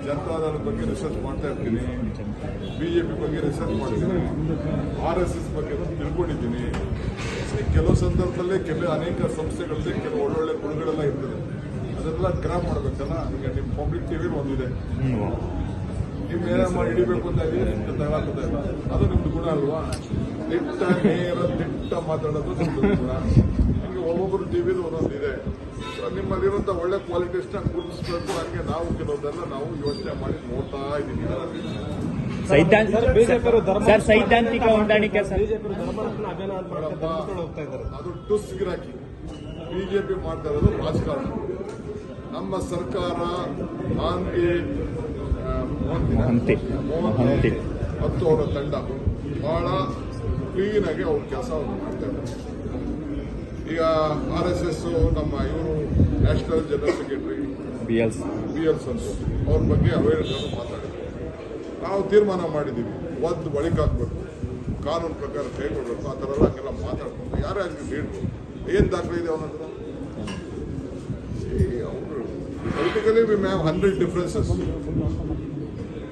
ಜನತಾದಳ ಬಗ್ಗೆ ರಿಸರ್ಚ್ ಮಾಡ್ತಾ ಇರ್ತೀನಿ, ಬಿಜೆಪಿ ಬಗ್ಗೆ ರಿಸರ್ಚ್ ಮಾಡ್ತೀನಿ, RSS ಬಗ್ಗೆ ತಿಳ್ಕೊಂಡಿದ್ದೀನಿ. ಕೆಲವು ಸಂದರ್ಭದಲ್ಲಿ ಅನೇಕ ಸಂಸ್ಥೆಗಳಲ್ಲಿ ಕೆಲವು ಒಳ್ಳೊಳ್ಳೆ ಗುಣಗಳೆಲ್ಲ ಇರ್ತದೆ, ಅದೆಲ್ಲ ಗ್ರಾಪ್ ಮಾಡಬೇಕಲ್ಲ. ಈಗ ನಿಮ್ಮ ಪಬ್ಲಿಕ್ ಟಿವಿ ಒಂದಿದೆ, ನಿಮ್ಮ ಏನಮ್ಮ ಹಿಡಿಬೇಕು ಅಂತ ತಗೊಳ್ತದೆ ಇಲ್ಲ, ಅದು ನಿಮ್ದು ಗುಣ ಅಲ್ವಾ? ದಿಟ್ಟ ಮಾತಾಡೋದು ನಿಮ್ದು ಗುಣ. ನಿಮಗೆ ಒಬ್ಬೊಬ್ಬರು ಟಿವಿದು ಒಂದೊಂದಿದೆ. ನಿಮ್ಮಲ್ಲಿರುವಂಥ ಒಳ್ಳೆ ಕ್ವಾಲಿಟೀಸ್ನ ಗುರುತಿಸಬೇಕು. ಹಂಗೆ ನಾವು ಕೆಲವುದೆಲ್ಲ ನಾವು ಯೋಚನೆ ಮಾಡಿ ನೋಡ್ತಾ ಇದ್ದೀವಿ. ಸೈದ್ಧಾಂತಿಕ ಹೊಂದಾಣಿಕೆ ಅದು ಟುಸ್ ಗಿರಾಕಿ. ಬಿಜೆಪಿ ಮಾಡ್ತಾ ಇರೋದು ರಾಜಕಾರಣ. ನಮ್ಮ ಸರ್ಕಾರ ಮೋಹಂತಿ ಮತ್ತು ಅವರ ತಂಡ ಬಹಳ ಕ್ಲೀನ್ ಆಗಿ ಅವ್ರ ಕೆಲಸ ಮಾಡ್ತಾ ಇದ್ದಾರೆ. ಈಗ RSS ನಮ್ಮ ಇವರು national general secretary BL Santosh ಅವ್ರ ಬಗ್ಗೆ ಅವೇರ್ನೆಸ್ ಮಾತಾಡಿದ್ರು. ನಾವು ತೀರ್ಮಾನ ಮಾಡಿದ್ದೀವಿ, ಒಂದು ಬಳಿಕ ಹಾಕ್ಬೇಕು, ಕಾನೂನು ಪ್ರಕಾರ ಕೈಗೊಳ್ಬೇಕು. ಆ ಥರ ಹಂಗೆಲ್ಲ ಮಾತಾಡ್ಬೇಕು. ಯಾರೇ ಆಗಲಿ ಲೀಡ್ರು ಏನು ದಾಖಲೆ ಇದೆ ಅವನ ಹತ್ರ? ಅವರು ಪೊಲಿಟಿಕಲಿ ವಿ ಹ್ಯಾವ್ 100 ಡಿಫ್ರೆನ್ಸಸ್.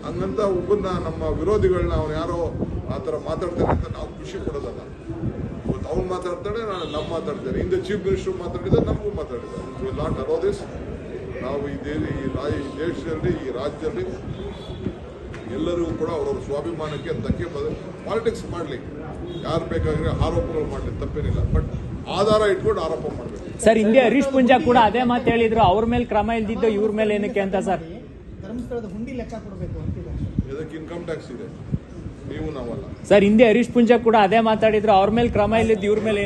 ಹಂಗಂತ ಒಬ್ಬನ್ನ ನಮ್ಮ ವಿರೋಧಿಗಳನ್ನ ಅವ್ನು ಯಾರೋ ಆ ಥರ ಮಾತಾಡ್ತಾನೆ ಅಂತ ನಾವು ಖುಷಿ ಪಡೋದಲ್ಲ. ಇವತ್ತು ಅವ್ನು ಮಾತಾಡ್ತಾನೆ, ನಾನು ನಮ್ಮ ಮಾತಾಡ್ತೇನೆ. ಹಿಂದೆ ಚೀಫ್ ಮಿನಿಸ್ಟರ್ ಮಾತಾಡಿದ, ನಮಗೂ ಮಾತಾಡಿದ್ದಾರೆ. Will not allow this. ನಾವು ಈ ದೇಶದಲ್ಲಿ, ಈ ರಾಜ್ಯದಲ್ಲಿ ಎಲ್ಲರಿಗೂ ಕೂಡ ಅವರವ್ರ ಸ್ವಾಭಿಮಾನಕ್ಕೆ ಧಕ್ಕೆ ಪಾಲಿಟಿಕ್ಸ್ ಮಾಡಲಿ. ಯಾರು ಬೇಕಾದ್ರೆ ಆರೋಪಗಳು ಮಾಡಲಿ, ತಪ್ಪೇನಿಲ್ಲ. ಬಟ್ ಆಧಾರ ಇಟ್ಕೊಂಡು ಆರೋಪ ಮಾಡಬೇಕು. ಸರ್, ಹಿಂದೆ ಹರೀಶ್ ಪೂಂಜಾ ಕೂಡ ಅದೇ ಮಾತು ಹೇಳಿದ್ರು, ಅವ್ರ ಮೇಲೆ ಕ್ರಮ ಇಲ್ದಿದ್ದು ಇವ್ರ ಮೇಲೆ ಏನಕ್ಕೆ ಅಂತ. ಸರ್, ಧರ್ಮಸ್ಥಳದ ಹುಂಡಿ ಲೆಕ್ಕ ಕೊಡಬೇಕು ಅಂತಿದೆ. ಇದಕ್ಕೆ ಇನ್ಕಮ್ ಟ್ಯಾಕ್ಸ್ ಇದೆ, ನೀವು ನಾವಲ್ಲ. ಸರ್, ಹಿಂದೆ ಹರೀಶ್ ಪೂಂಜಾ ಕೂಡ ಅದೇ ಮಾತಾಡಿದ್ರು, ಅವ್ರ ಮೇಲೆ ಕ್ರಮ ಇಲ್ಲಿದ್ದು ಇವ್ರ ಮೇಲೆ